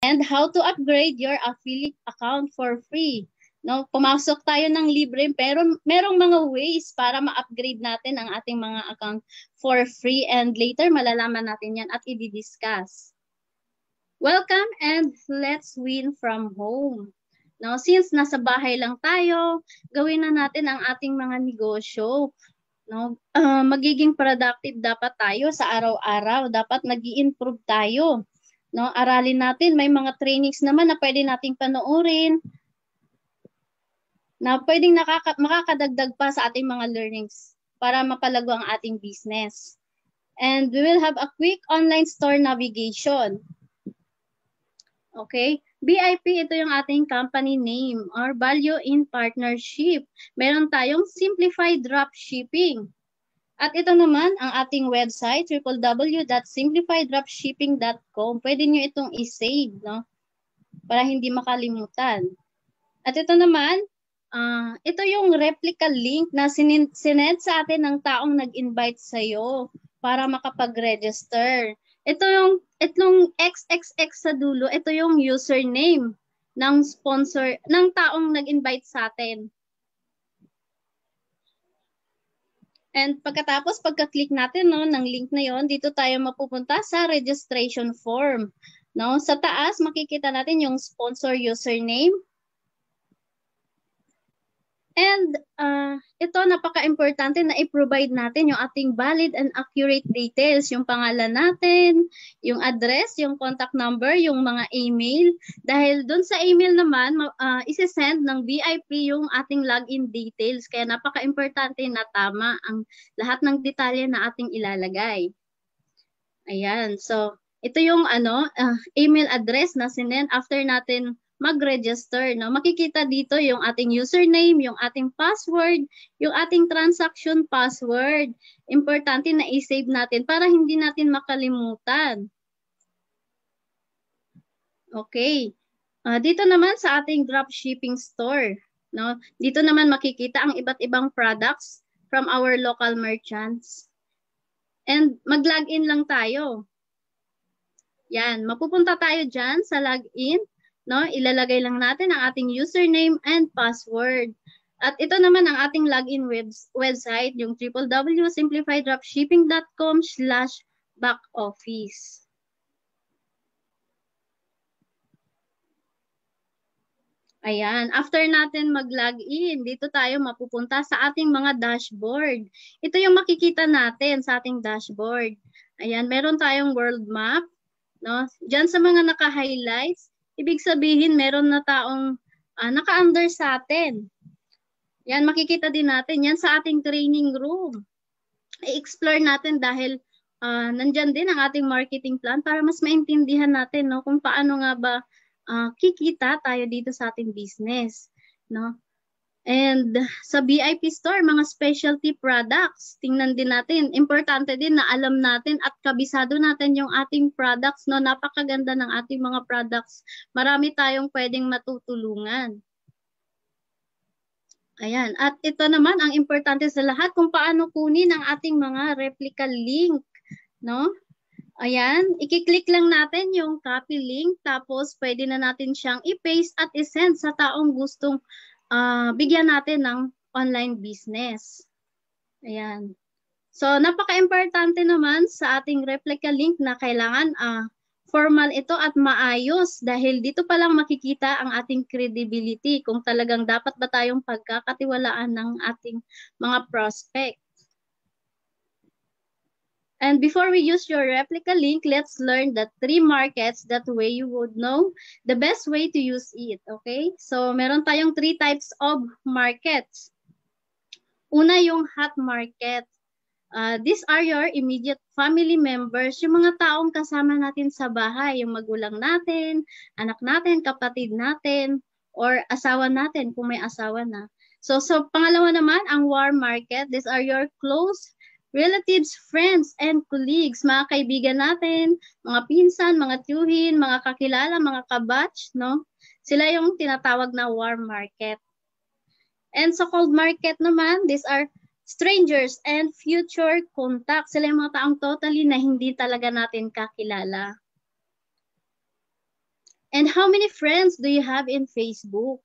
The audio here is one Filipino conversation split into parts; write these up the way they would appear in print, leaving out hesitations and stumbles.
and how to upgrade your affiliate account for free. No, pumasok tayo ng libre pero merong mga ways para ma-upgrade natin ang ating mga account for free and later malalaman natin yan at i-discuss. Welcome and let's win from home. No, since nasa bahay lang tayo, gawin na natin ang ating mga negosyo. No, magiging productive dapat tayo sa araw-araw. Dapat nag-i-improve tayo. No, aralin natin, may mga trainings naman na pwede nating panoorin na pwedeng makakadagdag pa sa ating mga learnings para mapalago ang ating business. And we will have a quick online store navigation. Okay? BIP, ito yung ating company name or value in partnership. Meron tayong simplified dropshipping. At ito naman ang ating website, www.simplifieddropshipping.com. Pwede nyo itong i-save, no? Para hindi makalimutan. At ito naman, ito yung replica link na sinend sa atin ng taong nag-invite sa'yo para makapag-register. Itong XXX sa dulo, ito yung username ng sponsor, ng taong nag-invite sa atin. And pagkatapos, pagka-click natin ng link na yon, dito tayo mapupunta sa registration form. No? Sa taas, makikita natin yung sponsor username. And ito, napaka-importante na i-provide natin yung ating valid and accurate details, yung pangalan natin, yung address, yung contact number, yung mga email. Dahil dun sa email naman, isi-send ng VIP yung ating login details. Kaya napaka-importante na tama ang lahat ng detalye na ating ilalagay. Ayan, so ito yung email address na sinend after natin mag-register. No? Makikita dito yung ating username, yung ating password, yung ating transaction password. Importante na i-save natin para hindi natin makalimutan. Okay. Dito naman sa ating dropshipping store. No? Dito naman makikita ang iba't ibang products from our local merchants. And mag-login lang tayo. Yan, mapupunta tayo dyan sa login. No, ilalagay lang natin ang ating username and password. At ito naman ang ating login website, yung www.simplifieddropshipping.com/backoffice. Ayan, after natin mag-login, dito tayo mapupunta sa ating mga dashboard. Ito yung makikita natin sa ating dashboard. Ayan, meron tayong world map. No? Diyan sa mga naka-highlights, ibig sabihin meron na taong naka-under sa atin. Yan, makikita din natin. Yan sa ating training room. I-explore natin dahil nandyan din ang ating marketing plan para mas maintindihan natin kung paano nga ba kikita tayo dito sa ating business. No? And sa VIP store, mga specialty products, tingnan din natin. Importante din na alam natin at kabisado natin yung ating products. No? Napakaganda ng ating mga products. Marami tayong pwedeng matutulungan. Ayan. At ito naman, ang importante sa lahat, kung paano kunin ang ating mga replica link. No? Ayan. I-click lang natin yung copy link. Tapos, pwede na natin siyang i-paste at i-send sa taong gustong bigyan natin ng online business. Ayan. So, napaka-importante naman sa ating replica link na kailangan formal ito at maayos dahil dito pa lang makikita ang ating credibility kung talagang dapat ba tayong pagkakatiwalaan ng ating mga prospect. And before we use your replica link, let's learn the 3 markets that way you would know the best way to use it. Okay? So, meron tayong 3 types of markets. Una, yung hot market. These are your immediate family members, yung mga taong kasama natin sa bahay, yung magulang natin, anak natin, kapatid natin, or asawa natin kung may asawa na. So pangalawa naman, ang warm market. These are your close relatives, friends, and colleagues, mga kaibigan natin, mga pinsan, mga tiyuhin, mga kakilala, mga kabatch, no? Sila yung tinatawag na warm market. And sa cold market naman, these are strangers and future contacts. Sila yung mga taong totally na hindi talaga natin kakilala. And how many friends do you have in Facebook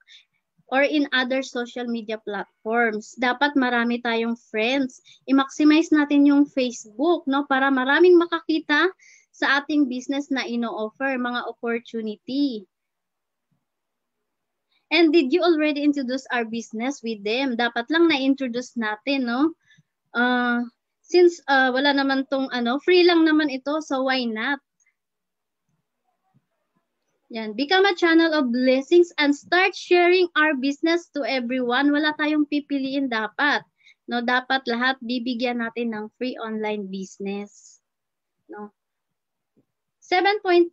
or in other social media platforms? Dapat marami tayong friends. I-maximize natin yung Facebook, no, para maraming makakita sa ating business na ino-offer, mga opportunity. And did you already introduce our business with them? Dapat lang na-introduce natin, no? Since wala naman tong free lang naman ito, so why not? Yan, become a channel of blessings and start sharing our business to everyone. Wala tayong pipiliin dapat. No, dapat lahat bibigyan natin ng free online business. No. 7.8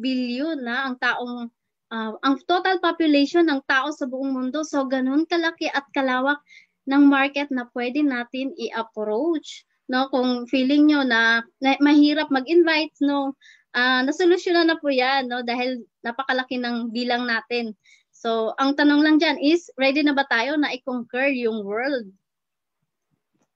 billion na ang taong ang total population ng tao sa buong mundo. So ganun kalaki at kalawak ng market na pwede natin i-approach. No, kung feeling nyo na mahirap mag-invite, no, nasolusyonan na po yan, no, dahil napakalaki ng bilang natin. So, ang tanong lang dyan is, ready na ba tayo na i-conquer yung world?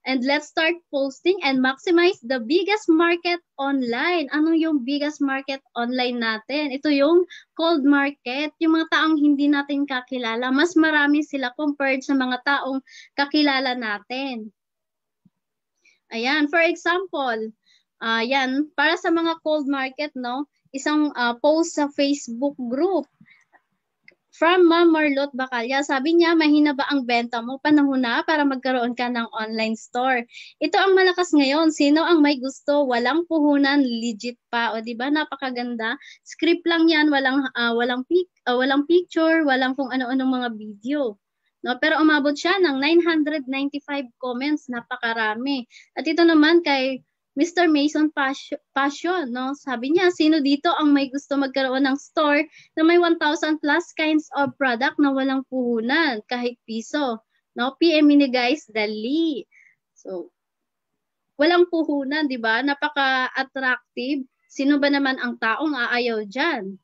And let's start posting and maximize the biggest market online. Ano yung biggest market online natin? Ito yung cold market. Yung mga taong hindi natin kakilala, mas marami sila compared sa mga taong kakilala natin. Ayan, for example, yan, para sa mga cold market, no, isang post sa Facebook group from Ma'am Marlot Bacalya. Sabi niya, mahina ba ang benta mo? Panahon na para magkaroon ka ng online store. Ito ang malakas ngayon. Sino ang may gusto? Walang puhunan, legit pa. O di ba? Napakaganda. Script lang 'yan, walang picture, walang kung ano-anong mga video. No, pero umabot siya ng 995 comments, napakarami. At ito naman kay Mr. Mason Passion, no? Sabi niya, sino dito ang may gusto magkaroon ng store na may 1,000 plus kinds of product na walang puhunan, kahit piso. No? PM ni guys, dali. So, walang puhunan, di ba? Napaka-attractive. Sino ba naman ang taong aayaw dyan?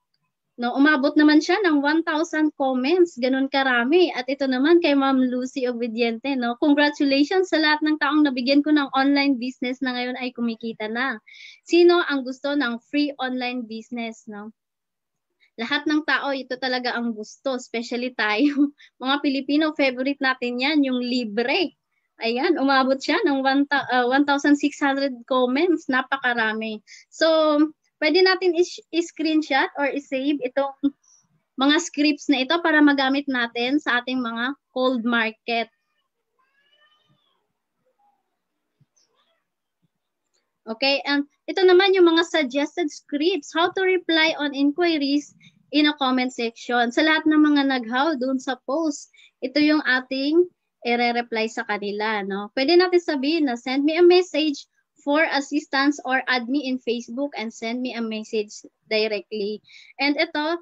No, umabot naman siya ng 1,000 comments, ganun karami. At ito naman kay Ma'am Lucy Obediente, no? Congratulations sa lahat ng taong nabigyan ko ng online business na ngayon ay kumikita na. Sino ang gusto ng free online business, no? Lahat ng tao, ito talaga ang gusto, especially tayo. Mga Pilipino, favorite natin yan, yung libre. Ayan, umabot siya ng 1,600 comments, napakarami. So, pwede natin i-screenshot or i-save itong mga scripts na ito para magamit natin sa ating mga cold market. Okay, and ito naman yung mga suggested scripts, how to reply on inquiries in a comment section. Sa lahat ng mga naghaw doon sa post, ito yung ating i-reply sa kanila. No? Pwede natin sabihin na send me a message for assistance or add me in Facebook and send me a message directly. And ito,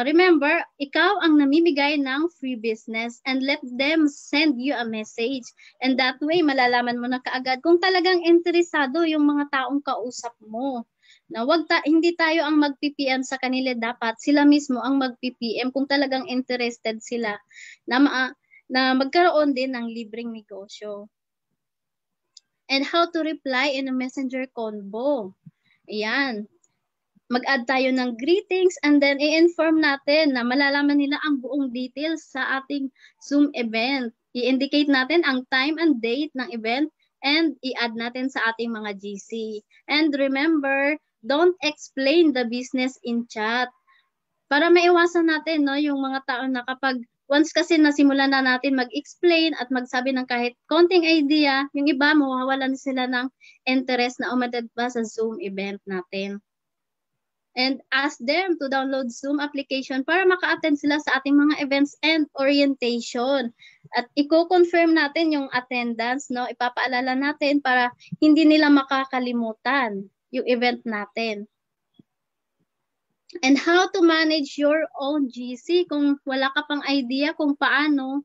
remember, ikaw ang namimigay ng free business and let them send you a message. And that way, malalaman mo na kaagad kung talagang interesado yung mga taong kausap mo. Na hindi tayo ang mag-PPM sa kanila, dapat sila mismo ang mag-PPM kung talagang interested sila na magkaroon din ng libreng negosyo. And how to reply in a messenger convo. Ayan. Mag-add tayo ng greetings and then i-inform natin na malalaman nila ang buong details sa ating Zoom event. I-indicate natin ang time and date ng event and i-add natin sa ating mga GC. And remember, don't explain the business in chat. Para maiwasan natin, no, yung mga tao na kapag once kasi nasimulan na natin mag-explain at magsabi ng kahit konting idea, yung iba mawawalan sila ng interest na umattend pa sa Zoom event natin. And ask them to download Zoom application para maka-attend sila sa ating mga events and orientation. At i-confirm natin yung attendance, no? Ipapaalala natin para hindi nila makakalimutan yung event natin. And how to manage your own GC kung wala ka pang idea kung paano.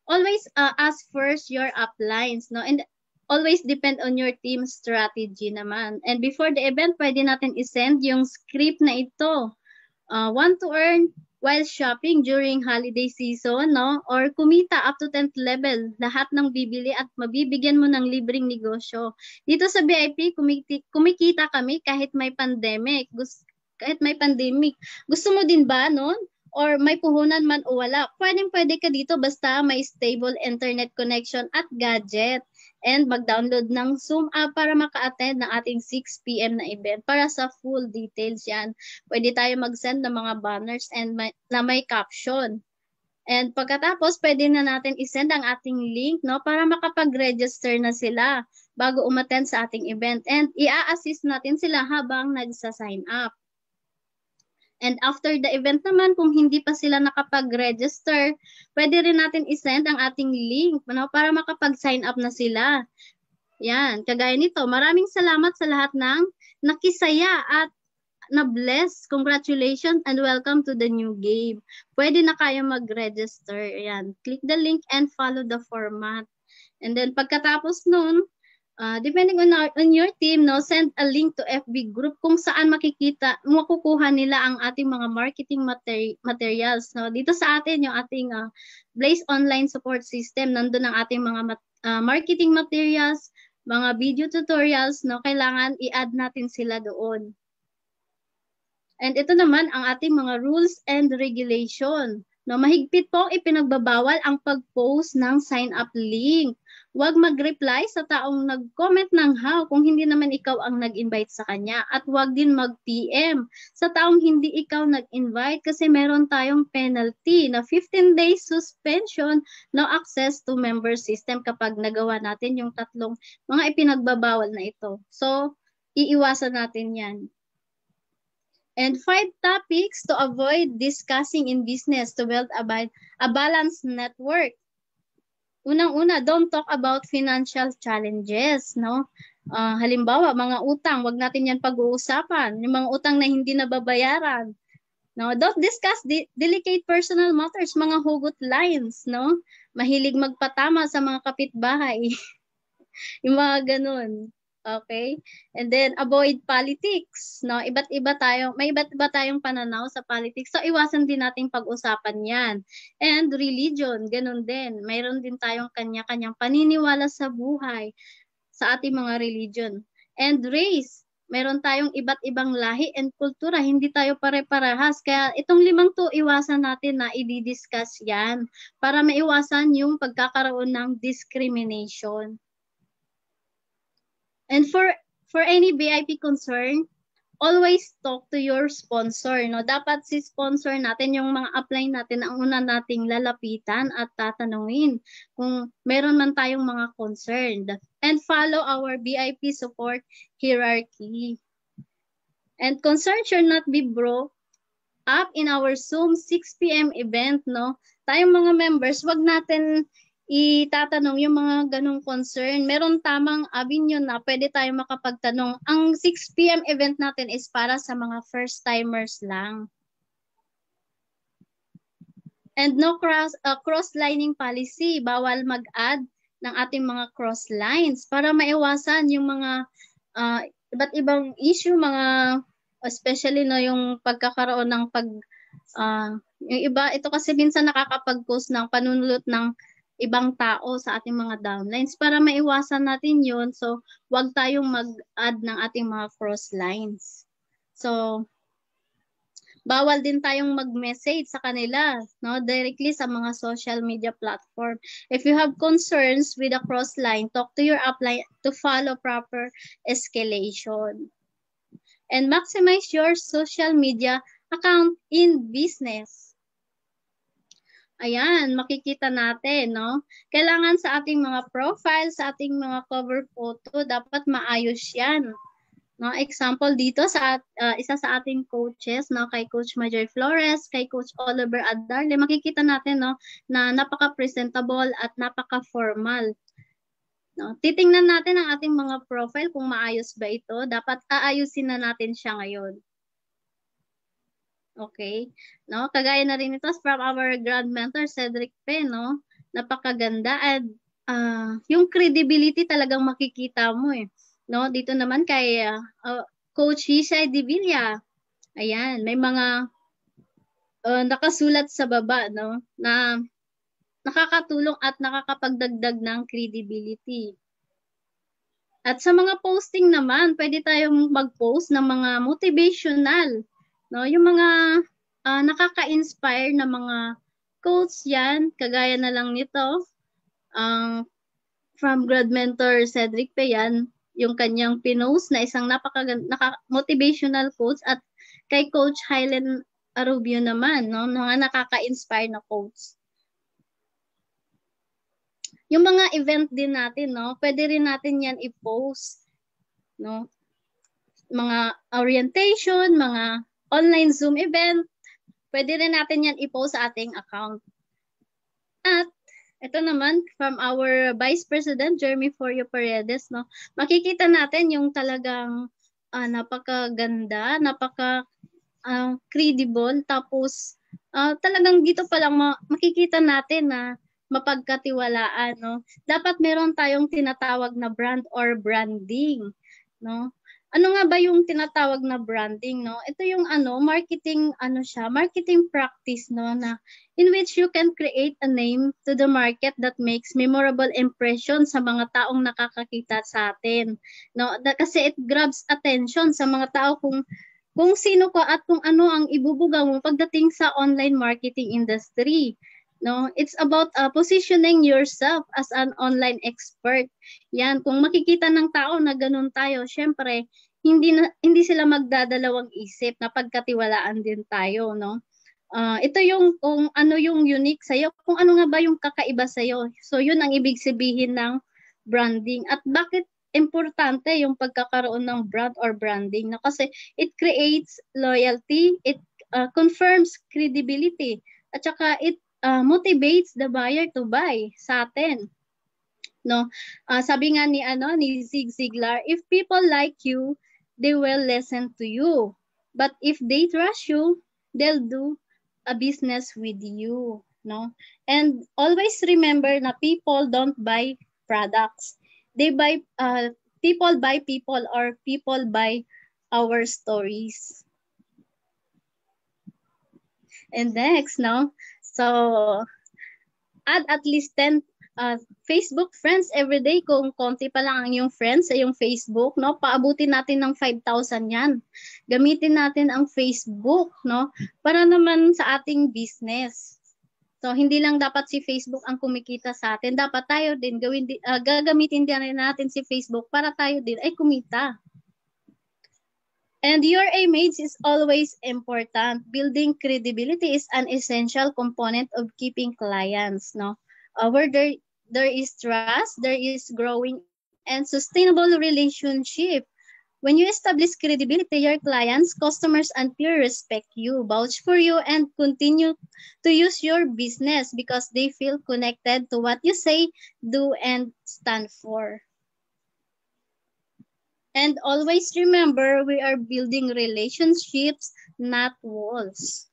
Always ask first your uplines, no? And always depend on your team strategy naman. And before the event, pwede natin isend yung script na ito. Want to earn while shopping during holiday season, no? Or kumita up to 10th level. Lahat ng bibili at mabibigyan mo ng libreng negosyo. Dito sa VIP, kumikita kami kahit may pandemic. kahit may pandemic. Gusto mo din ba nun? Or may puhunan man o wala, pwede ka dito basta may stable internet connection at gadget. And mag-download ng Zoom app para maka-attend ng ating 6 p.m. na event. Para sa full details yan, pwede tayo mag-send ng mga banners and na may caption. And pagkatapos, pwede na natin isend ang ating link, no, para makapag-register na sila bago umattend sa ating event. And i-assist natin sila habang nagsa-sign up. And after the event naman, kung hindi pa sila nakapag-register, pwede rin natin isend ang ating link, no, para makapag-sign up na sila. Yan, kagaya nito. Maraming salamat sa lahat ng nakisaya at na-bless. Congratulations and welcome to the new game. Pwede na kayo mag-register. Yan, click the link and follow the format. And then pagkatapos nun, depending on your team, no, send a link to FB group kung saan makukuha nila ang ating mga marketing materials. No? Dito sa atin, yung ating Blaze Online Support System, nandun ang ating mga marketing materials, mga video tutorials, no, kailangan i-add natin sila doon. And ito naman ang ating mga rules and regulation. No, mahigpit po ipinagbabawal ang pag-post ng sign-up link. Huwag mag-reply sa taong nag-comment ng how kung hindi naman ikaw ang nag-invite sa kanya. At huwag din mag-PM sa taong hindi ikaw nag-invite kasi meron tayong penalty na 15 days suspension, no access to member system kapag nagawa natin yung tatlong mga ipinagbabawal na ito. So, iiwasan natin yan. And 5 topics to avoid discussing in business to build a balanced network. Unang-una, don't talk about financial challenges, no? Halimbawa, mga utang, wag natin yan pag-uusapan. Yung mga utang na hindi nababayaran. No, don't discuss delicate personal matters, mga hugot lines, no? Mahilig magpatama sa mga kapitbahay. Yung mga ganun. Okay? And then avoid politics, no? May iba't iba tayong pananaw sa politics. So iwasan din nating pag-usapan 'yan. And religion, ganun din. Mayroon din tayong kanya-kanyang paniniwala sa buhay sa ating mga religion. And race, meron tayong iba't ibang lahi and kultura, hindi tayo pare-parehas. Kaya itong 5 to iwasan natin na i-discuss 'yan para maiwasan yung pagkakaroon ng discrimination. And for any VIP concern, always talk to your sponsor, no? Dapat si sponsor natin, yung mga apply natin, ang una nating lalapitan at tatanungin kung meron man tayong mga concern. And follow our VIP support hierarchy. And concern should not be brought up in our Zoom 6 p.m. event, no? Tayong mga members, wag natin itatanong yung mga ganong concern. Meron tamang avenue na pwede tayo makapagtanong. Ang 6 p.m. event natin is para sa mga first-timers lang. And no cross-lining policy. Bawal mag-add ng ating mga cross-lines para maiwasan yung mga iba't ibang issue, mga especially no, yung pagkakaroon ng yung iba, ito kasi minsan nakakapag-cause ng panunulot ng ibang tao sa ating mga downlines. Para maiwasan natin yun, so wag tayong mag-add ng ating mga cross lines. So, bawal din tayong mag-message sa kanila, no, directly sa mga social media platform. If you have concerns with a cross line, talk to your upline to follow proper escalation. And maximize your social media account in business. Ayan, makikita natin, no? Kailangan sa ating mga profile, sa ating mga cover photo, dapat maayos yan. No, example dito sa isa sa ating coaches, no, kay Coach Majoy Flores, kay Coach Oliver Adarle, makikita natin, no, na napaka-presentable at napaka-formal. No, titingnan natin ang ating mga profile kung maayos ba ito. Dapat aayusin na natin siya ngayon. Okay? No, kagaya na rin ito from our grand mentor Cedric Pe, no? Napakaganda at yung credibility talagang makikita mo eh. No, dito naman kay Coach Hisay Divilla. Ayan, may mga nakasulat sa baba, no, na nakakatulong at nakakapagdagdag ng credibility. At sa mga posting naman, pwede tayong mag-post ng mga motivational no? Yung mga nakaka-inspire na mga quotes yan, kagaya na lang nito, from grad mentor Cedric Peyan, yung kanyang pinost na isang motivational quotes, at kay Coach Hylen Arubio naman, no, mga nakaka-inspire na quotes. Yung mga event din natin, no, pwede rin natin yan i-post, no, mga orientation, mga online Zoom event, pwede rin natin yan i-post sa ating account. At ito naman from our Vice President Jeremy Forio Paredes, no, makikita natin yung talagang napakaganda, credible, tapos talagang dito pa lang makikita natin na mapagkatiwalaan, no. Dapat meron tayong tinatawag na brand or branding, no. Ano nga ba yung tinatawag na branding, no? Ito yung marketing marketing practice, no, na in which you can create a name to the market that makes memorable impression sa mga taong nakakakita sa atin, no? Kasi it grabs attention sa mga tao kung sino ka at kung ano ang ibubuga mo pagdating sa online marketing industry. No, it's about positioning yourself as an online expert. Yan, kung makikita ng tao na ganun tayo, syempre hindi sila magdadalawang isip na pagkatiwalaan din tayo, no? Ito yung kung ano yung unique sa'yo, kung ano nga ba yung kakaiba sa'yo. So yun ang ibig sabihin ng branding. At bakit importante yung pagkakaroon ng brand or branding? No? Kasi it creates loyalty, it confirms credibility, at saka it motivates the buyer to buy sa atin. No, sabi nga ni Zig Ziglar, if people like you, they will listen to you. But if they trust you, they'll do a business with you, no? And always remember na people don't buy products. They buy people buy people, or people buy our stories. And next, no? So add at least 10 Facebook friends every day. Kung konti pa lang ang yung friends sa yung Facebook, no? Paabutin natin ng 5,000 yan. Gamitin natin ang Facebook, no? Para naman sa ating business. So, hindi lang dapat si Facebook ang kumikita sa atin. Dapat tayo din, gagamitin din natin si Facebook para tayo din ay kumita. And your image is always important. Building credibility is an essential component of keeping clients, no? Where there is trust, there is growing and sustainable relationship. When you establish credibility, your clients, customers, and peers respect you, vouch for you, and continue to use your business because they feel connected to what you say, do, and stand for. And always remember, we are building relationships, not walls.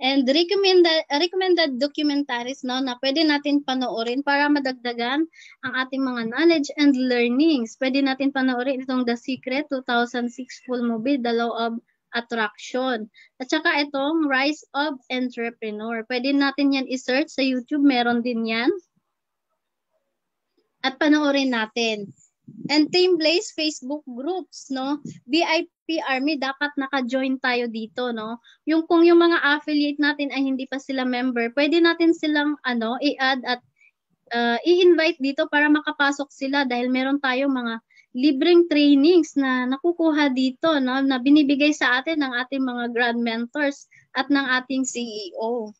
And recommended documentaries, no, na pwede natin panoorin para madagdagan ang ating mga knowledge and learnings. Pwede natin panoorin itong The Secret 2006 full movie, The Law of Attraction. At saka itong Rise of Entrepreneur. Pwede natin yan i-search sa YouTube, meron din yan. At panoorin natin. And Team Blaze Facebook groups, no? VIP Army, dapat naka-join tayo dito, no? Kung yung mga affiliate natin ay hindi pa sila member, pwede natin silang i-add at i-invite dito para makapasok sila dahil meron tayong mga libreng trainings na nakukuha dito, no? Na binibigay sa atin ng ating mga grand mentors at ng ating CEO.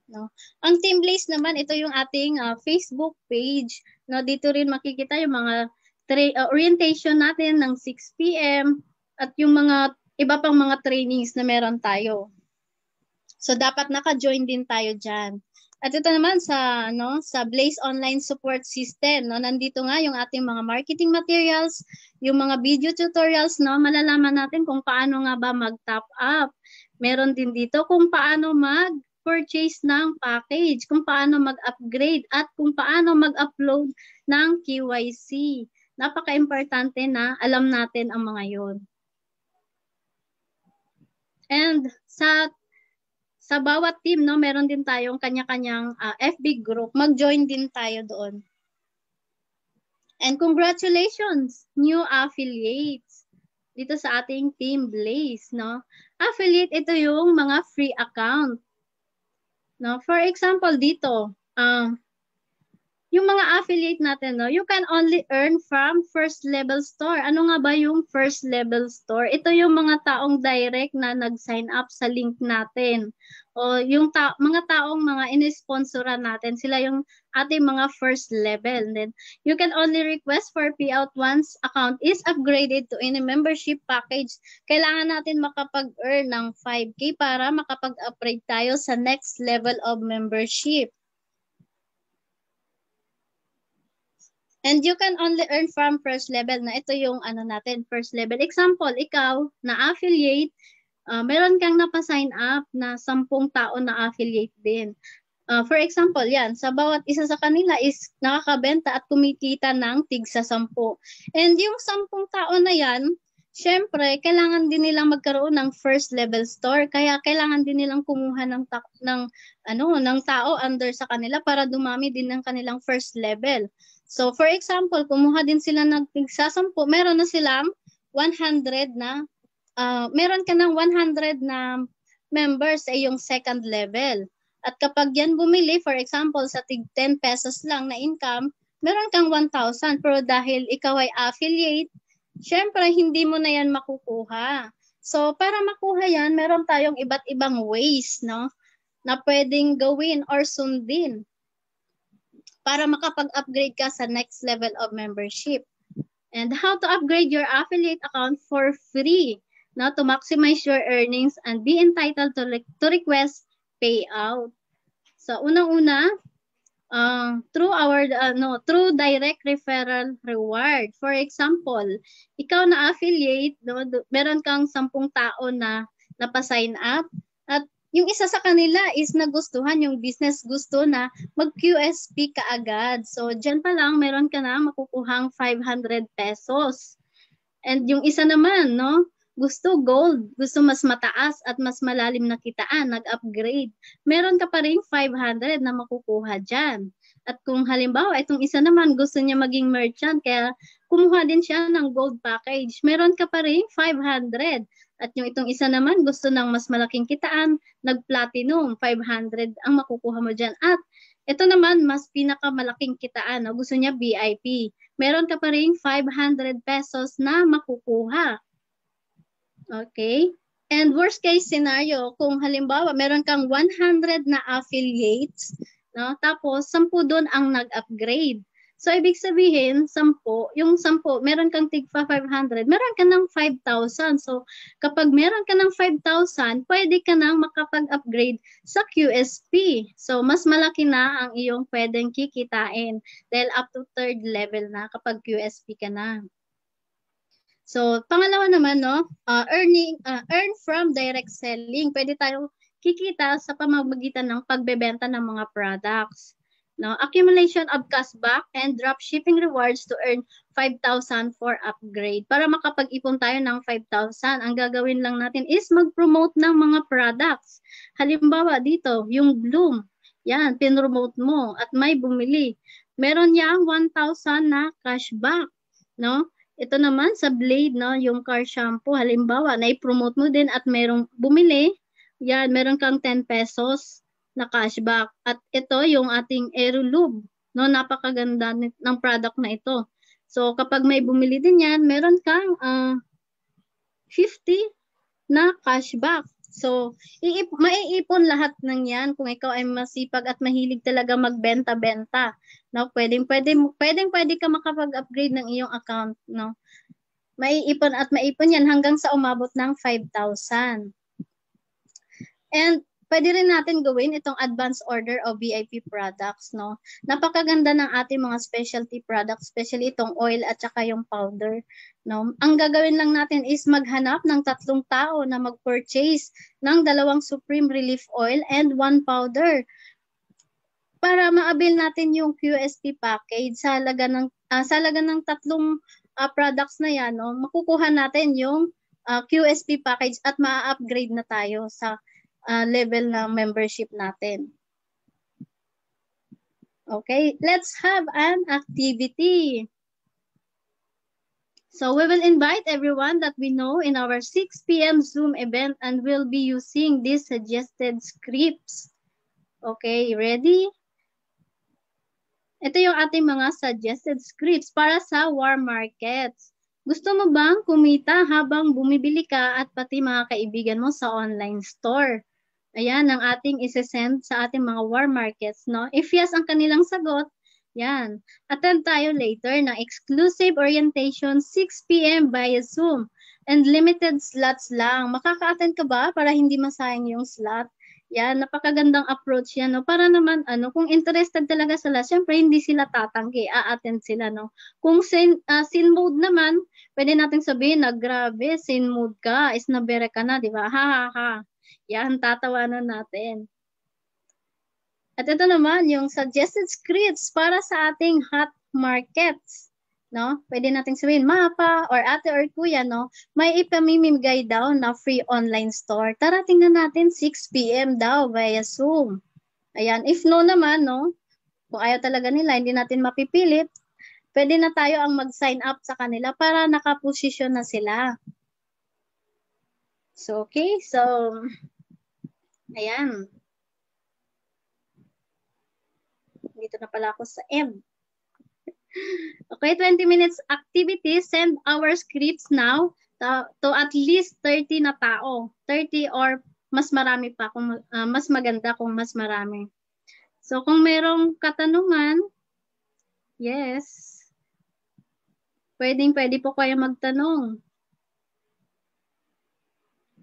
No. Ang Team Blaze naman, ito yung ating Facebook page. No, dito rin makikita yung mga orientation natin ng 6 p.m. at yung mga iba pang mga trainings na meron tayo. So dapat naka-join din tayo diyan. At ito naman sa Blaze Online Support System, no, nandito nga yung ating mga marketing materials, yung mga video tutorials, no, malalaman natin kung paano nga ba mag-top up. Meron din dito kung paano purchase ng package, kung paano mag-upgrade, at kung paano mag-upload ng KYC. Napaka-importante na alam natin ang mga yon. And sa bawat team, no, meron din tayong kanya-kanyang FB group. Mag-join din tayo doon. And congratulations, new affiliates dito sa ating Team Blaze, no? Affiliate, ito yung mga free account. No? For example, dito, yung mga affiliate natin, no, you can only earn from first level store. Ano nga ba yung first level store? Ito yung mga taong direct na nag-sign up sa link natin. O yung mga taong mga in-sponsoran natin, sila yung ating mga first level. And then you can only request for payout once account is upgraded to any membership package. Kailangan natin makapag-earn ng 5K para makapag-upgrade tayo sa next level of membership. And you can only earn from first level na ito yung ano natin, first level. Example, ikaw na affiliate, meron kang napasign up na 10 tao na affiliate din. For example, yan, sa bawat isa sa kanila is nakakabenta at kumikita ng tig sa 10. And yung 10 tao na yan, syempre, kailangan din nilang magkaroon ng first level store. Kaya kailangan din nilang kumuha ng tao under sa kanila para dumami din ng kanilang first level. So, for example, kumuha din sila ng tig-sa 10, meron na silang 100 na, meron ka ng 100 na members sa iyong second level. At kapag yan bumili, for example, sa tig 10 pesos lang na income, meron kang 1,000. Pero dahil ikaw ay affiliate, syempre, hindi mo na yan makukuha. So, para makuha yan, meron tayong iba't ibang ways, no, na pwedeng gawin or sundin para makapag-upgrade ka sa next level of membership. And how to upgrade your affiliate account for free, no, to maximize your earnings and be entitled to request payout. So, unang-una, through direct referral reward. For example, ikaw na affiliate, no, meron kang 10 tao na napasign up at yung isa sa kanila is nagustuhan yung business, gusto na mag-QSP kaagad. So, dyan pa lang meron ka na makukuhang 500 pesos. And yung isa naman, no, gusto gold, gusto mas mataas at mas malalim na kitaan, nag-upgrade. Meron ka pa rin 500 na makukuha dyan. At kung halimbawa, itong isa naman gusto niya maging merchant, kaya kumuha din siya ng gold package. Meron ka pa rin 500. At yung itong isa naman gusto ng mas malaking kitaan, nag-platinum, 500 ang makukuha mo dyan. At ito naman, mas pinakamalaking kitaan, no? Gusto niya VIP. Meron ka pa rin 500 pesos na makukuha. Okay? And worst case scenario, kung halimbawa meron kang 100 na affiliates, no? Tapos 10 doon ang nag-upgrade. So ibig sabihin, 10, yung 10, meron kang tigpa 500, meron ka ng 5,000. So kapag meron ka ng 5,000, pwede ka nang makapag-upgrade sa QSP. So mas malaki na ang iyong pwedeng kikitain dahil up to third level na kapag QSP ka na. So, pangalawa naman, no, earn from direct selling. Pwede tayo kikita sa pamamagitan ng pagbebenta ng mga products. No, accumulation of cashback and drop shipping rewards to earn 5,000 for upgrade. Para makapag-ipon tayo ng 5,000, ang gagawin lang natin is mag-promote ng mga products. Halimbawa dito, yung Bloom. Yan, pinromote mo at may bumili. Meron niyang 1,000 na cashback, no? Ito naman sa Blade, no, yung car shampoo, halimbawa, na-promote mo din at merong bumili, yan, meron kang 10 pesos na cashback. At ito yung ating Aerolube, no, napakaganda ng product na ito. So, kapag may bumili din yan, meron kang 50 na cashback. So, maiipon lahat ng yan kung ikaw ay masipag at mahilig talaga magbenta-benta. No, pwede ka makapag-upgrade ng iyong account, no. Maiipon at maipon yan hanggang sa umabot ng 5,000. And pwede rin natin gawin itong advance order of VIP products, no. Napakaganda ng ating mga specialty products, especially itong oil at saka yung powder, no. Ang gagawin lang natin is maghanap ng 3 tao na mag-purchase ng 2 Supreme Relief Oil and 1 powder para ma-avail natin yung QSP package sa halaga ng 3 products na yan, no, makukuha natin yung QSP package at ma-upgrade na tayo sa level ng membership natin. Okay, let's have an activity. So we will invite everyone that we know in our 6 p.m. Zoom event and we'll be using these suggested scripts. Okay, ready? Ito yung ating mga suggested scripts para sa war markets. Gusto mo bang kumita habang bumibili ka at pati mga kaibigan mo sa online store? Ayan ang ating isesend sa ating mga war markets, no? If yes ang kanilang sagot, yan. Attend tayo later ng exclusive orientation 6 p.m. via Zoom and limited slots lang. Makaka-attend ka ba para hindi masayang yung slot? Yan, napakagandang approach yan, no? Para naman, kung interested talaga sila, syempre hindi sila tatanggi, a-attend sila, no? Kung sin mode naman, pwede nating sabihin na, grabe, sin mode ka, is nabere ka na, di ba? Ha, ha, ha. Yan, tatawanan natin. At ito naman, yung suggested scripts para sa ating hot markets. No? Pwede nating sabihin, mapa or ate or kuya, no? May ipamimigay daw na free online store. Tara, tingnan natin 6 p.m. daw via Zoom. Ayan, if no naman, no? Kung ayaw talaga nila, hindi natin mapipilit, pwede na tayo ang mag-sign up sa kanila para nakaposisyon na sila. So, okay. So, ayan. Dito na pala ako sa M. Okay, 20 minutes activity. Send our scripts now to at least 30 na tao. 30 or mas marami pa, kung mas maganda kung mas marami. So kung merong katanungan, yes, pwede po kayo magtanong.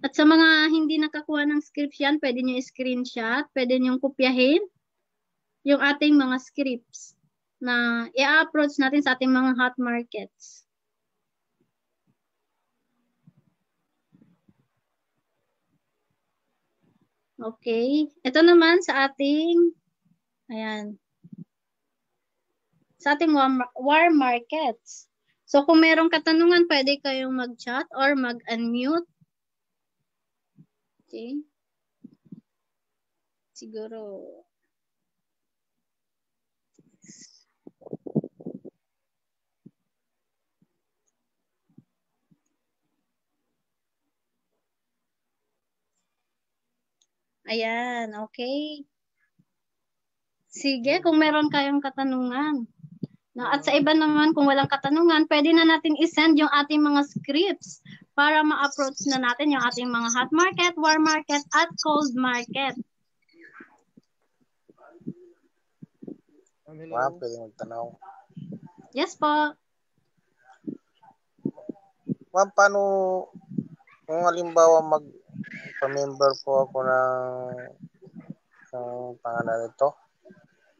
At sa mga hindi nakakuha ng scripts yan, pwede nyo i-screenshot, pwede nyo kopyahin yung ating mga scripts na i-approach natin sa ating mga hot markets. Okay. Ito naman sa ating, ayan, sa ating war markets. So kung merong katanungan, pwede kayong mag-chat or mag-unmute. Okay. Siguro. Ayan, okay. Sige, kung meron kayong katanungan. No, at sa iba naman, kung walang katanungan, pwede na natin isend yung ating mga scripts para ma-approach na natin yung ating mga hot market, war market, at cold market. Ma'am, pwede magtanong. Yes po. Ma'am, paano kung halimbawa mag-member po ako ng pangalan nito?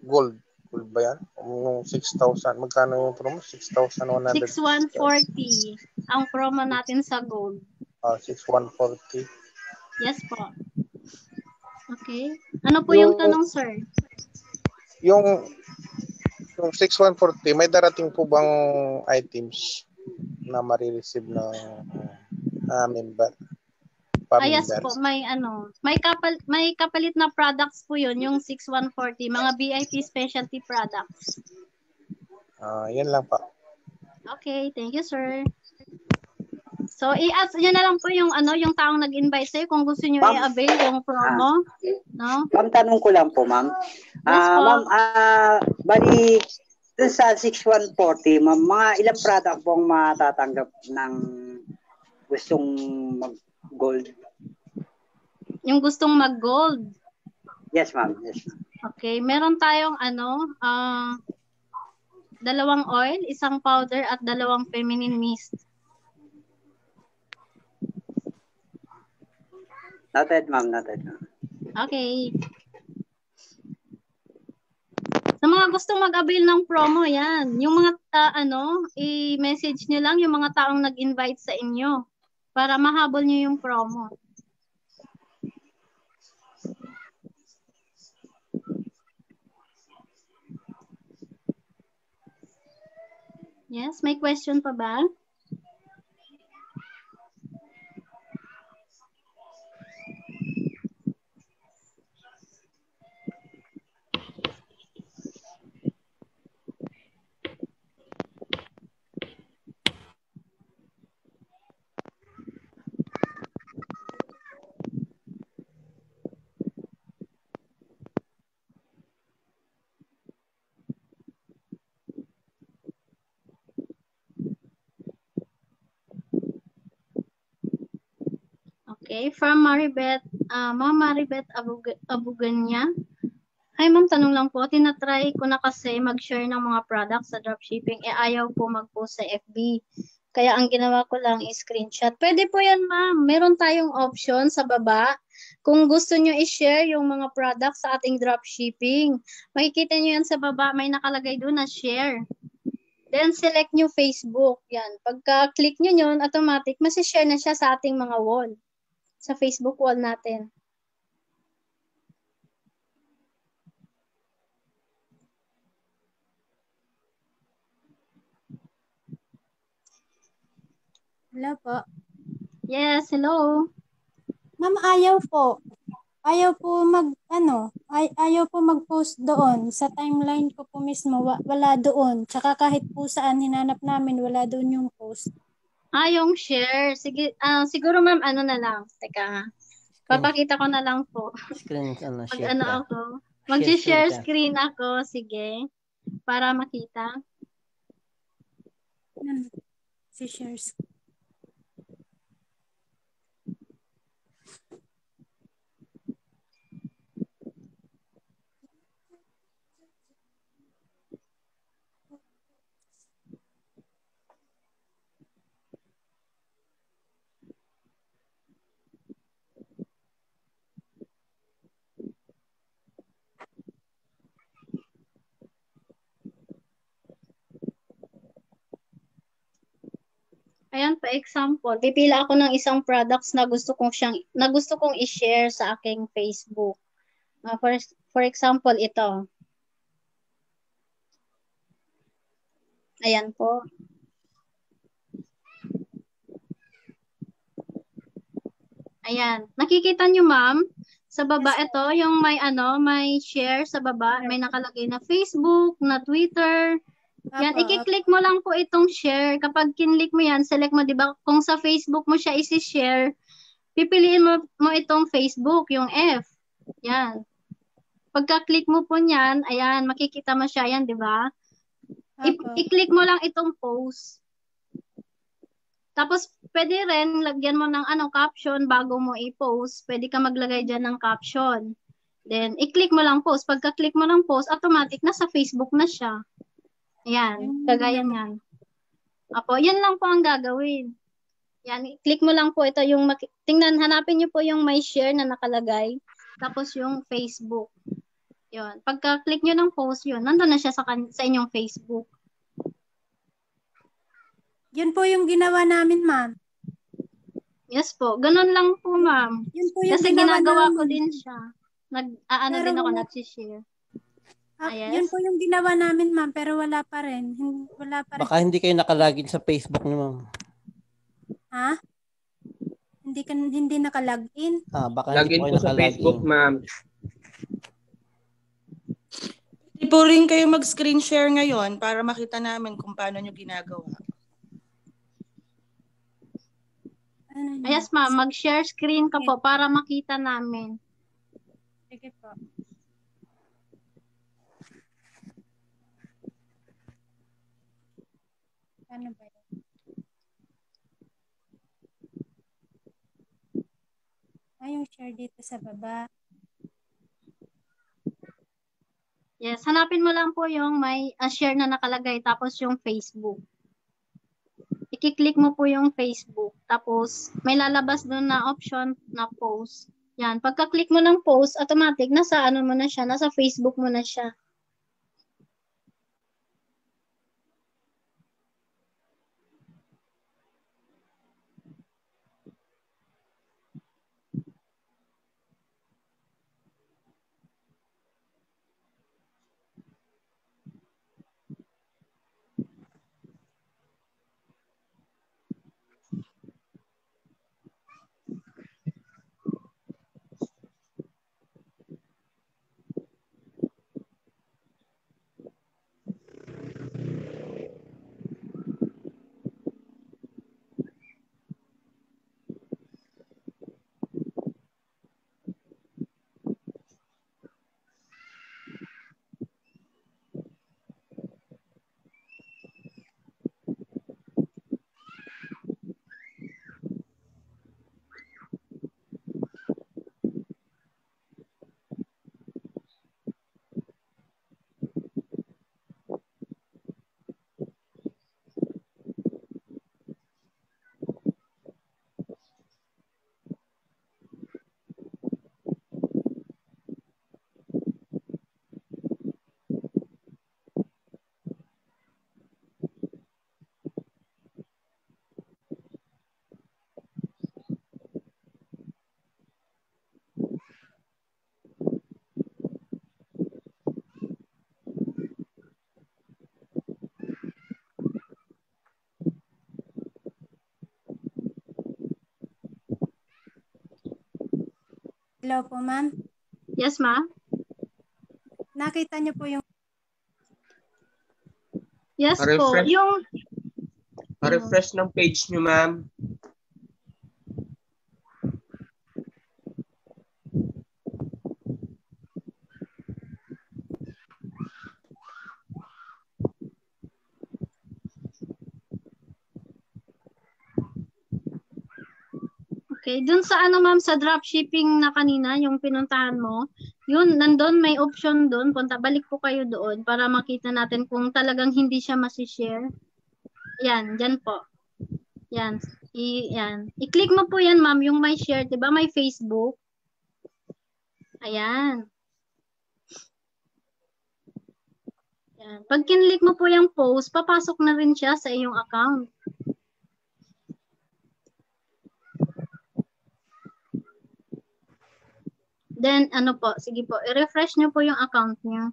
Gold. Gold ba yan? Yung 6,000. Magkano yung promo? 6,100. 6,140 ang promo natin sa gold. 6,140. Yes po. Okay. Ano po yung tanong, sir? Yung 6,140, may darating po bang items na marireceive ng member? Yes po, may kapalit na products po 'yun, yung 6,140, mga VIP specialty products. Yan lang pa. Okay, thank you, sir. So, i-ask niyo na lang po yung yung taong nag-invite sa'yo kung gusto niyo i-avail yung promo, no? Ma'am, tanong ko lang po, ma'am. Yes po. Ma'am, bali dun sa 6,140, ma'am, mga ilang product pong matatanggap ng gustong mag-gold? Yung gustong mag-gold. Yes, ma'am. Yes, ma'am. Okay, meron tayong dalawang oil, isang powder at dalawang feminine mist. Noted, ma'am. Noted, ma'am. Okay. Sa mga gustong mag-avail ng promo, yan. Yung mga, i-message nyo lang yung mga taong nag-invite sa inyo para mahabol nyo yung promo. Yes, may question pa ba? Okay, from Maribeth, Ma'am Maribeth Abuganya. Hi ma'am, tanong lang po, tinatry ko na kasi mag-share ng mga products sa dropshipping, ayaw po mag-post sa FB. Kaya ang ginawa ko lang is screenshot. Pwede po yan ma'am, meron tayong option sa baba. Kung gusto nyo i-share yung mga products sa ating dropshipping, makikita nyo yan sa baba, may nakalagay doon na share. Then select nyo Facebook, yan. Pagka-click nyo yun, automatic, masishare na siya sa ating mga wall. Sa Facebook wall natin. Hello po. Yes, hello. Ma'am, ayaw po. Ayaw po ayaw po mag-post doon. Sa timeline ko po mismo, wala doon. Tsaka kahit po saan hinanap namin, wala doon yung post. Yung share. Sige, siguro ma'am, ano na lang. Teka ha. Papakita ko na lang po. Screen, Pag share ka. ako. Mag-share ka. screen ako. Sige. Para makita. Si shares. Ayan, pa example, pipila ako ng isang products na gusto kong i-share sa aking Facebook. For example, ito. Ayan po. Ayan. Nakikita nyo, ma'am? Sa baba, ito, yung may share sa baba. May nakalagay na Facebook, na Twitter. Yan, i-click mo lang po itong share. Kapag kinlik mo yan, select mo, di ba? Kung sa Facebook mo siya isi-share, pipiliin mo itong Facebook, yung F. Yan. Pagka-click mo po niyan, ayan, makikita mo siya yan, di ba? I-click mo lang itong post. Tapos, pwede rin, lagyan mo ng caption bago mo i-post. Pwede ka maglagay dyan ng caption. Then, i-click mo lang post. Pagka-click mo ng post, automatic, nasa Facebook na siya. Ayan, kagaya yan. Apo, yan lang po ang gagawin. Yan, click mo lang po ito yung, hanapin niyo po yung may share na nakalagay. Tapos yung Facebook. Yun. Pagka-click nyo ng post, yun, nandun na siya sa inyong Facebook. Yun po yung ginawa namin, ma'am. Yes po. Ganun lang po, ma'am. Yun po yung kasi ginagawa ko din siya. Din ako, nag-share. Yes? Yun po yung ginawa namin, ma'am, pero wala pa rin. Baka hindi kayo nakalagin sa Facebook ni ma'am. Ha? Hindi nakalagin? Baka Login hindi po po sa Facebook, ma'am. Hindi po rin kayo mag-screen share ngayon para makita namin kung paano nyo ginagawa. Yes, ma'am. Mag-share screen ka po para makita namin. Sige po. Ano ba yun? Yung share dito sa baba. Yes, hanapin mo lang po yung may share na nakalagay tapos yung Facebook. I-click mo po yung Facebook. Tapos may lalabas doon na option na post. Yan, pagka-click mo ng post, automatic nasa mo na siya, nasa Facebook mo na siya. Hello po, ma'am. Yes, ma'am? Nakita niyo po yung Yes po. Pa-refresh. Yung Pa-refresh ng page nyo, ma'am. okay, dun sa ano ma'am, sa dropshipping na kanina, yung pinuntahan mo, yun, nandun, may option dun, balik po kayo doon para makita natin kung talagang hindi siya masishare. Yan, dyan po. Yan, yan. I-click mo po yan ma'am, yung may share, diba may Facebook? Ayan. Yan. Pag kinlik mo po yung post, papasok na rin siya sa iyong account. Then, ano po, sige po, i-refresh nyo po yung account niyo.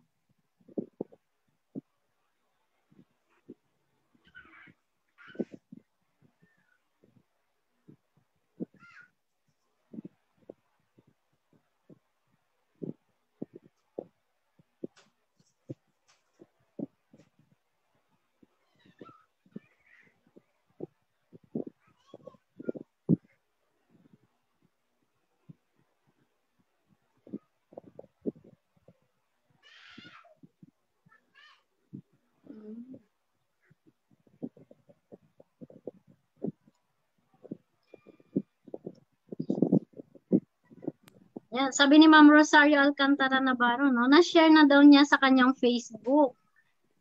Yan, sabi ni Ma'am Rosario Alcantara Navarro, no, na-share na daw niya sa kanyang Facebook.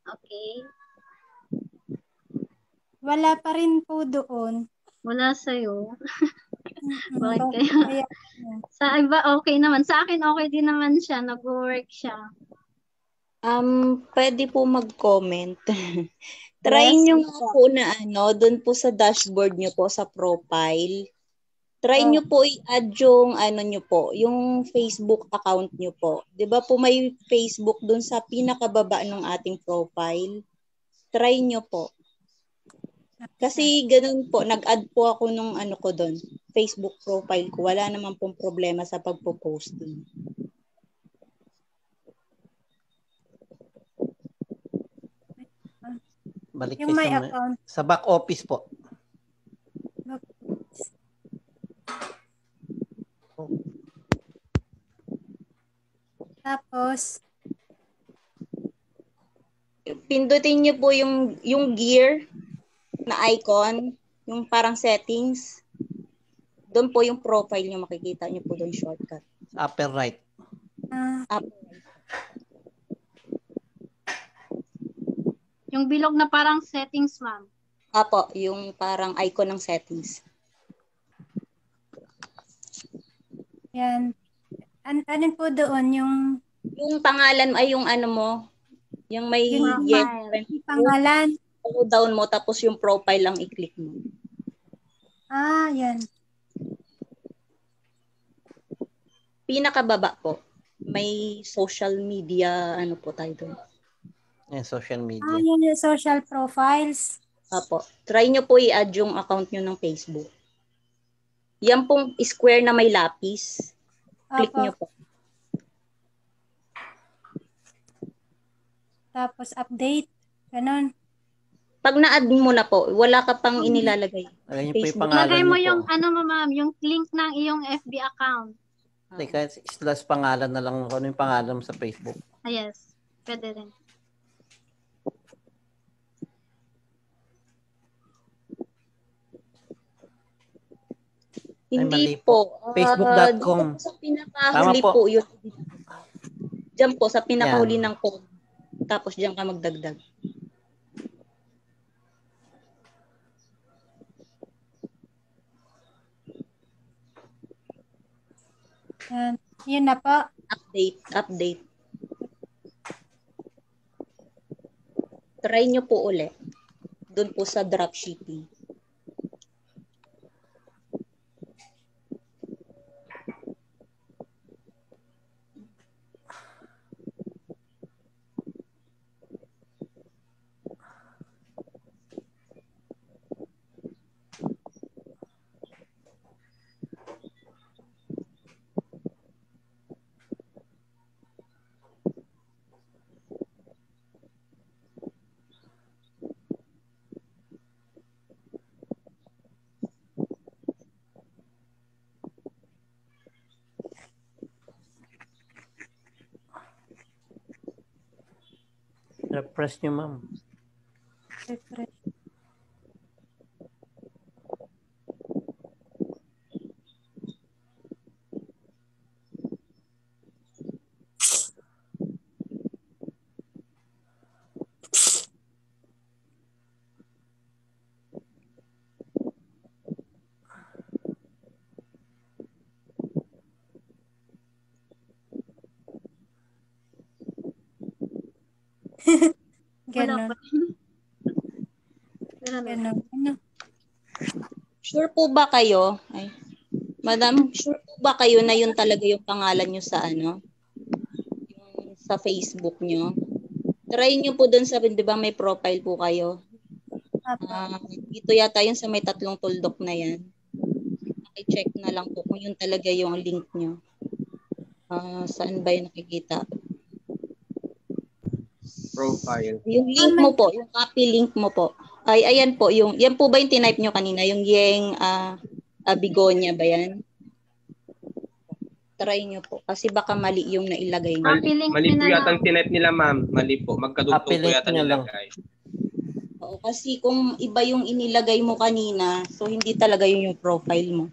Okay. wala pa rin po doon. Wala sa'yo. Bakit Bakit kaya? kaya? Sa iba, okay naman. Sa akin, okay din naman siya. Nag-work siya. Pwede po mag-comment. Try Yes, nyo po. nga po na doon po sa dashboard nyo po sa profile. Try nyo po i-add yung nyo po, yung Facebook account nyo po. 'Di ba po may Facebook doon sa pinakababa ng ating profile? Try nyo po. Kasi ganun po, nag-add po ako nung ko doon, Facebook profile ko. Wala naman pong problema sa pagpo-posting. Balik Yung kayo may sa, account. sa back office po. Tapos, Pindutin nyo po yung gear na icon, yung parang settings. Doon po yung profile nyo, makikita nyo po doon shortcut. Upper right. Up. Yung bilog na parang settings, ma'am. Apo, yung parang icon ng settings. yan. Ano po doon yung Yung pangalan ay yung mo, yung may Yung pangalan? follow down mo, tapos yung profile lang i-click mo. Yan. Pinakababa po, may social media, po tayo doon. Yan, social media. Yan yung social profiles. Apo, try nyo po i-add yung account nyo ng Facebook. Yan pong square na may lapis. Click Apo. nyo po. Tapos update. Ganon. Pag na-add mo na po, wala ka pang inilalagay. Lagay niyo po yung Facebook. pangalan Lagay mo niyo yung, po. ma'am, yung link ng iyong FB account. Teka, slash pangalan na lang. Ano yung pangalan mo sa Facebook? Yes. Pwede rin. Hindi mali po. Facebook.com. Sa pinakahuli Tama po. po yun. Diyan po, sa pinakahuli ng code. Tapos diyan ka magdagdag. Yan. Yun na po. Update. Try nyo po ulit. Doon po sa dropshipping. Refresh nyo, ma'am. Refresh. Wala Ganon. pa. Ganon. Ano? Sure po ba kayo? Ay, Madam, sure po ba kayo na yun talaga yung pangalan nyo sa ano? Yung sa Facebook nyo? Try nyo po dun sa, di ba may profile po kayo? Dito yata yun sa may 3 tuldok na yan. I-check na lang po kung yun talaga yung link nyo. Saan ba yun nakikita? Profile. Yung link mo po, yung copy link mo po. Ay, ayan po, yan po ba yung tinype nyo kanina? Yung Yeng Bigonya ba yan? Try nyo po. Kasi baka mali yung nailagay nyo. Mali po yata ang tinype nila, ma'am. Mali po. Magkadugtong po yata nilagay. Oo, kasi kung iba yung inilagay mo kanina, so hindi talaga yun yung profile mo.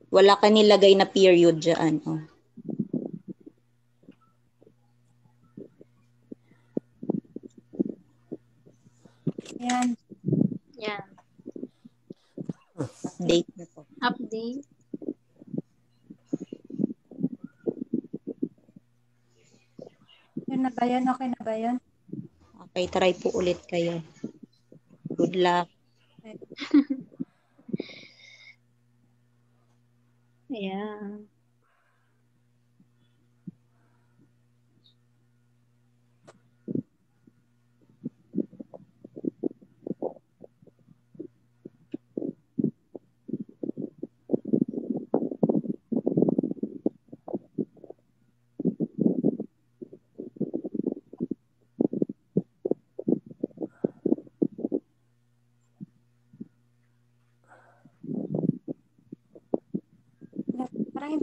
Wala ka nilagay na period dyan. Oh. Yan. Yan. Update na po. Update. Yun na ba yan? Okay na ba yan? Okay, try po ulit kayo. Good luck. Ayan. Parang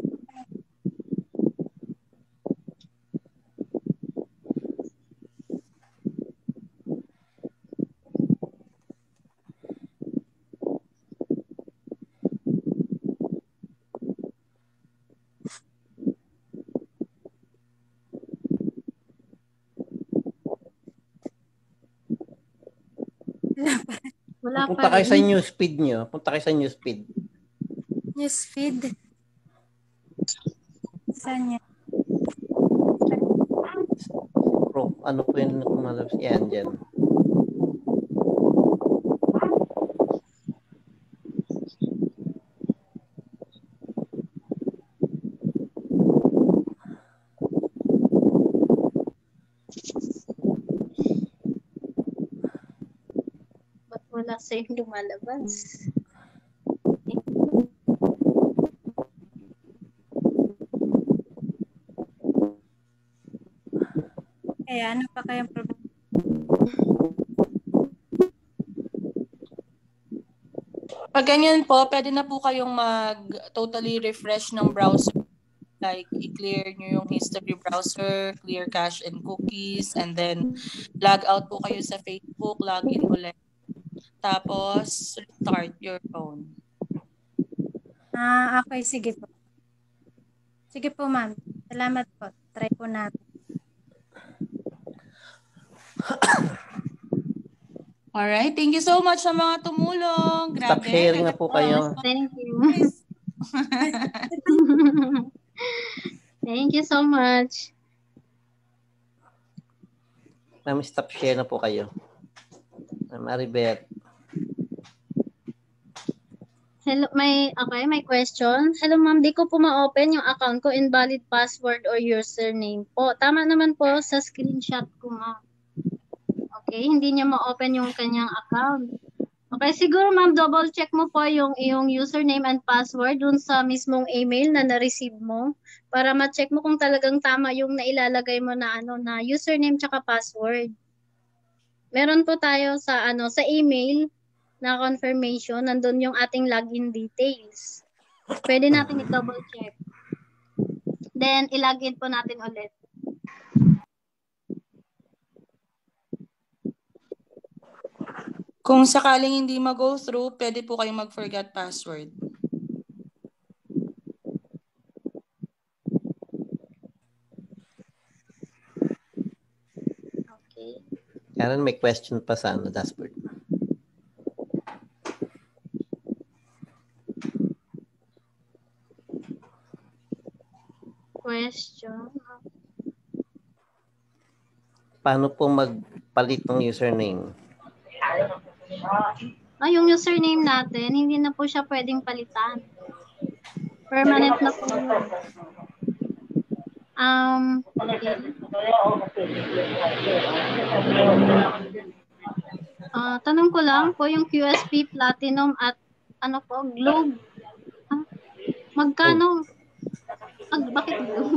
Wala Punta pa kayo sa rin. newsfeed nyo. Punta kayo sa newsfeed. newsfeed. Saan yan? Ano po yun kumalabas? Yan, dyan. Ba't wala sa'yo lumalabas? Kaya ano pa kayang problema? Pag ganyan po, pwede na po kayong mag-totally refresh ng browser. Like, i-clear nyo yung history browser, clear cache and cookies, and then log out po kayo sa Facebook, log in ulit. Tapos, restart your phone. Okay. Sige po. Sige po, ma'am. Salamat po. Try po natin. Alright, thank you so much sa mga tumulong. Grabe. Stop sharing na po kayo. Thank you. Thank you so much. Ma'am, stop share na po kayo. Ma'am Maribeth. Hello, may question. Hello ma'am, di ko po ma-open yung account ko, invalid password or username po. Tama naman po sa screenshot ko ma'am. Okay, hindi niya ma-open yung kanyang account. Okay, siguro ma'am, double check mo po yung iyong username and password dun sa mismong email na na-receive mo para ma-check mo kung talagang tama yung nailalagay mo na na username tsaka password. Meron po tayo sa sa email na confirmation, nandun yung ating login details. Pwede natin i-double check. Then i-login po natin ulit. Kung sakaling hindi mag-go through, pwede po kayong mag-forgot password. Okay. Karen, may question pa sa dashboard. Question. Paano po magpalit ng username? Yung username natin, hindi na po siya pwedeng palitan. Permanent na po yun. Okay. Tanong ko lang po yung QSP Platinum at Globe. Magkano? Bakit Globe?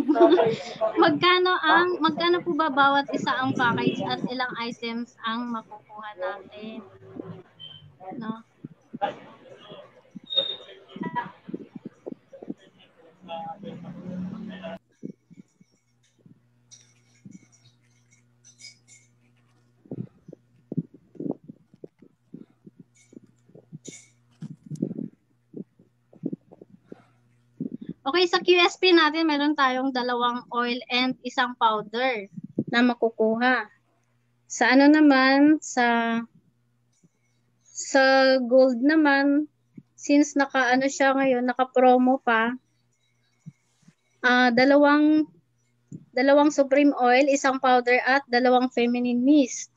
magkano po ba bawat isa ang package at ilang items ang makukuha natin? No? Okay, sa QSP natin, meron tayong 2 oil and 1 powder na makukuha. Sa naman, sa gold naman, since siya ngayon, naka-promo pa, dalawang Supreme Oil, 1 powder at 2 feminine mist.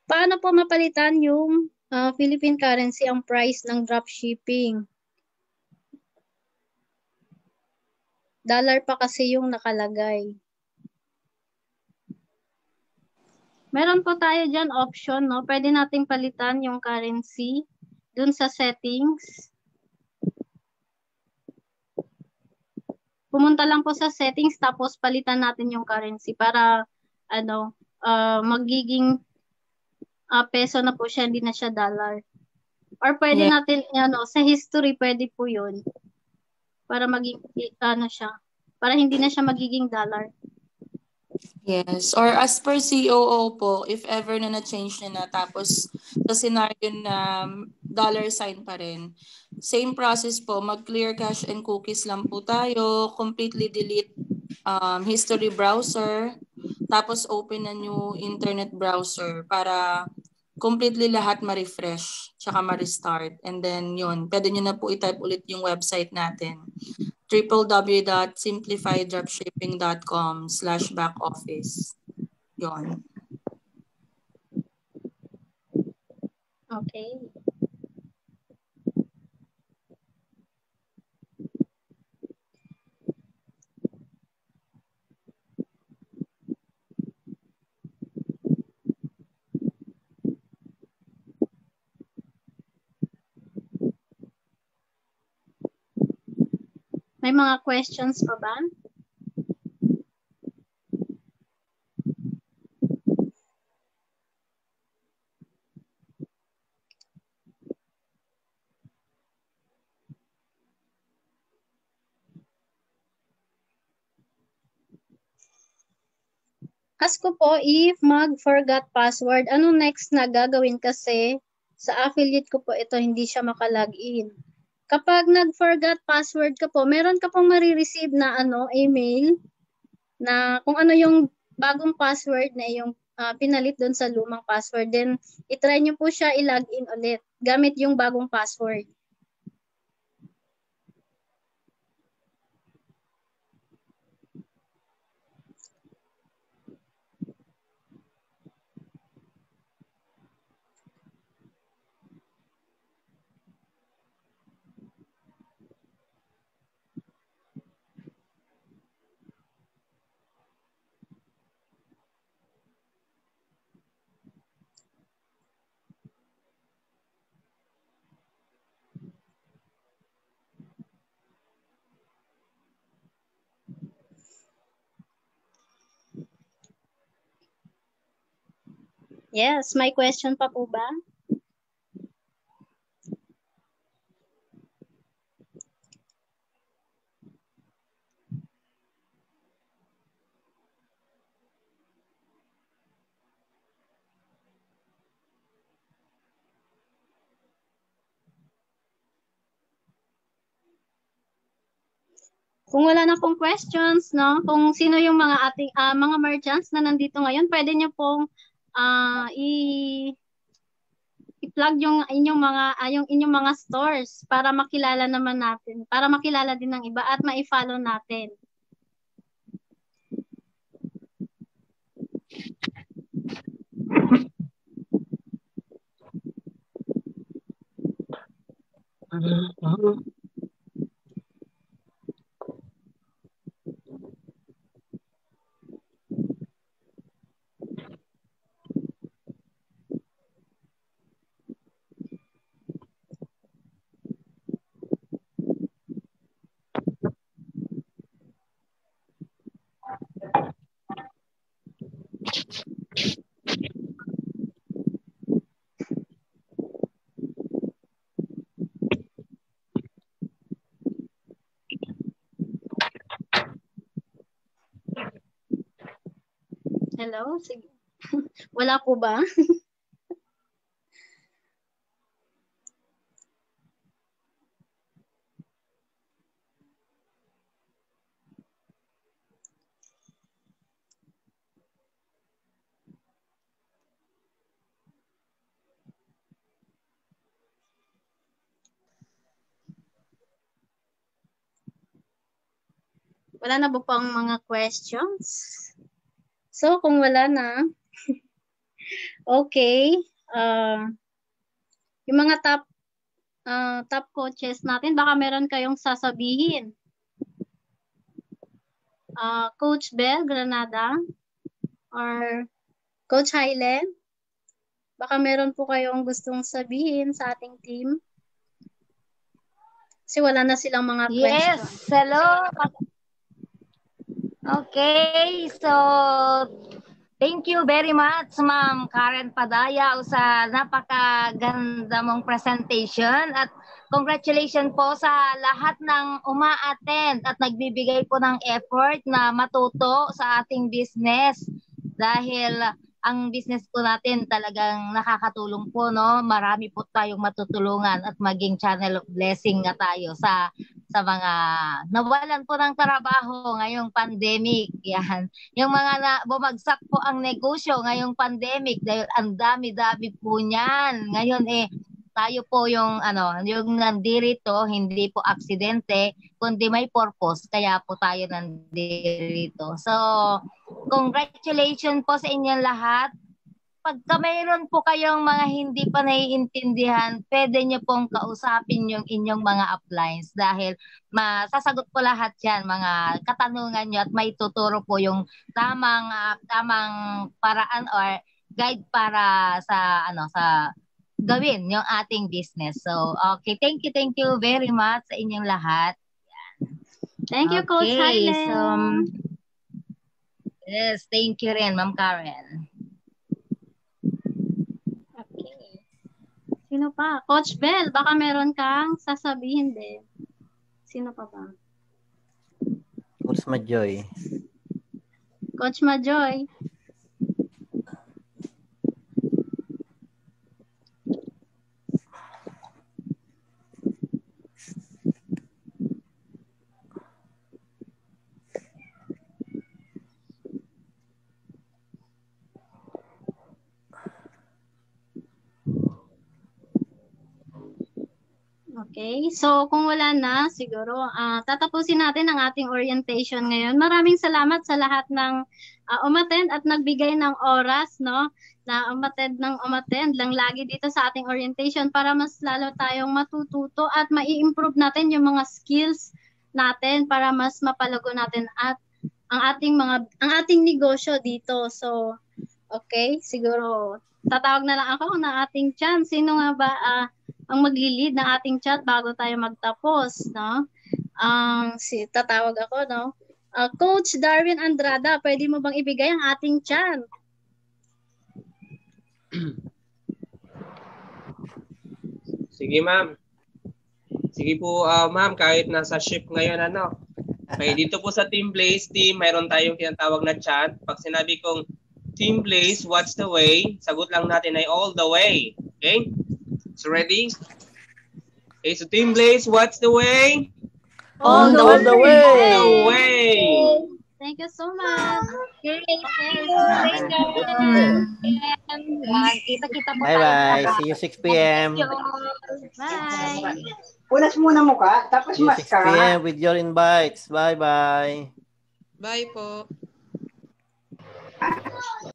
Paano po mapalitan yung Philippine currency ang price ng dropshipping? Dollar pa kasi yung nakalagay. Meron po tayo dyan option, no? Pwede nating palitan yung currency dun sa settings. Pumunta lang po sa settings tapos palitan natin yung currency para magiging peso na po siya, hindi na siya dollar. Or pwede natin sa history pwede po 'yun. Para maging siya, para hindi na siya magiging dollar. Yes. Or as per COO po, if ever na-change na tapos sa scenario na dollar sign pa rin, same process po, mag-clear cache and cookies lang po tayo, completely delete history browser, tapos open na new internet browser para completely lahat ma-refresh tsaka ma-restart. And then yun, pwede nyo na po i-type ulit yung website natin. www.simplifieddropshipping.com/backoffice. Yun. Okay. May mga questions pa ba? Ask ko po if mag-forgot password, ano next na gagawin kasi sa affiliate ko po ito hindi siya makalagin. Kapag nag-forgot password ka po, meron ka pong marireceive na email na kung ano yung bagong password na yung pinalit doon sa lumang password. Then, itry nyo po siya i-login ulit gamit yung bagong password. Yes, may question pa po ba? Kung wala na pong questions, no? Kung sino yung mga ating mga merchants na nandito ngayon, pwede niyo pong i-plug yung inyong mga stores para makilala naman natin, para makilala din ng iba at ma-follow natin. Hello? Sige. Wala po ba? Wala na po pang mga questions? So, kung wala na, okay. Yung mga top coaches natin, baka meron kayong sasabihin. Coach Bel Granada or Coach Hylen, baka meron po kayong gustong sabihin sa ating team. Kasi wala na silang mga questions. Yes, hello. Okay, so thank you very much, Ma'am Karen Padaya, sa napakaganda mong presentation at congratulations po sa lahat ng uma-attend at nagbibigay po ng effort na matuto sa ating business dahil ang business po natin talagang nakakatulong po, no? Marami po tayong matutulungan at maging channel of blessing na tayo sa mga nawalan po ng trabaho ngayong pandemic. Yan. Yung mga bumagsak po ang negosyo ngayong pandemic dahil ang dami-dami po niyan. Ngayon tayo po yung yung nandirito, hindi po aksidente, kundi may purpose, kaya po tayo nandirito. So, congratulations po sa inyong lahat. Pagka mayroon po kayong mga hindi pa naiintindihan, pwede nyo pong kausapin yung inyong mga uplines dahil masasagot po lahat yan, mga katanungan nyo at may tuturo po yung tamang paraan or guide para sa gawin yung ating business. So, okay. Thank you very much sa inyong lahat. Thank you, Coach Hylen. So, yes, thank you rin, Ma'am Karen. Okay. Sino pa? Coach Bel, baka meron kang sasabihin din. Sino pa ba? Coach Majoy. Coach Majoy. Okay, so kung wala na, siguro tatapusin natin ang ating orientation ngayon. Maraming salamat sa lahat ng umattend at nagbigay ng oras, no? Na umattend lang lagi dito sa ating orientation para mas lalo tayong matututo at mai-improve natin yung mga skills natin para mas mapalago natin at ang ating negosyo dito. So, okay, siguro tatawag na lang ako ng ating chat. Sino nga ba ang magli-lead ng ating chat bago tayo magtapos, no? Tatawag ako, no? Coach Darwin Andrada, pwede mo bang ibigay ang ating chat? Sige, ma'am. Sige po, ma'am, kahit nasa ship ngayon, Okay, dito po sa Team Blaze team, mayroon tayong tinatawag na chat. Pag sinabi kong Team Blaze, what's the way? Sagot lang natin ay all the way. Okay? So ready? Okay, so Team Blaze, what's the way? All the way. Thank you so much. Okay, kita-kita po Bye-bye. See you 6 p.m. Bye. Punas muna mukha, tapos See you 6 maskara. p.m. with your invites. Bye-bye. Bye po.